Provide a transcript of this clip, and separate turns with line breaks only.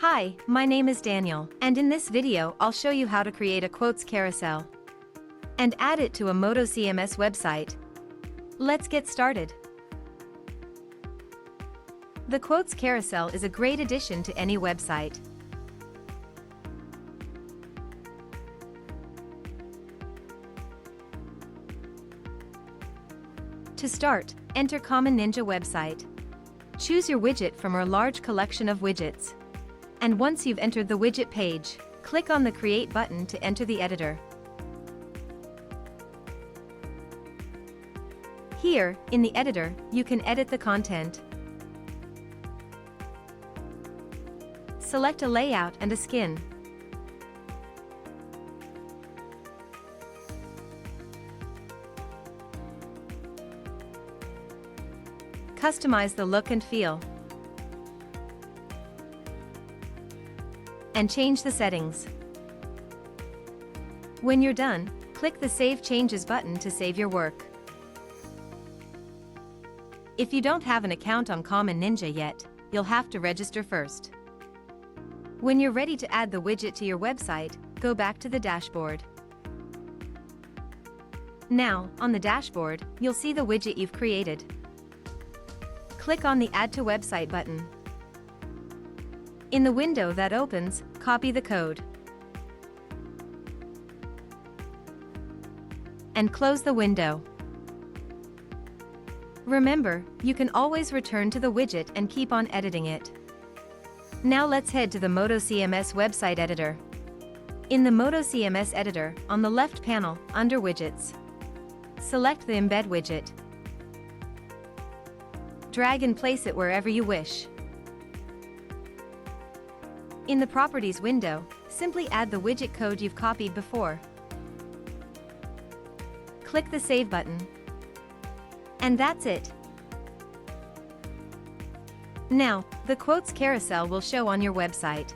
Hi, my name is Daniel, and in this video I'll show you how to create a quotes carousel and add it to a MotoCMS website. Let's get started. The quotes carousel is a great addition to any website. To start, enter Common Ninja website. Choose your widget from our large collection of widgets. And once you've entered the widget page, click on the Create button to enter the editor. Here, in the editor, you can edit the content. Select a layout and a skin. Customize the look and feel. And change the settings. When you're done, click the Save Changes button to save your work. If you don't have an account on Common Ninja yet, you'll have to register first. When you're ready to add the widget to your website, go back to the dashboard. Now, on the dashboard, you'll see the widget you've created. Click on the Add to Website button. In the window that opens, copy the code and close the window. Remember, you can always return to the widget and keep on editing it. Now let's head to the MotoCMS website editor. In the MotoCMS editor, on the left panel, under Widgets, select the Embed widget. Drag and place it wherever you wish. In the Properties window, simply add the widget code you've copied before. Click the Save button. And that's it. Now, the quotes carousel will show on your website.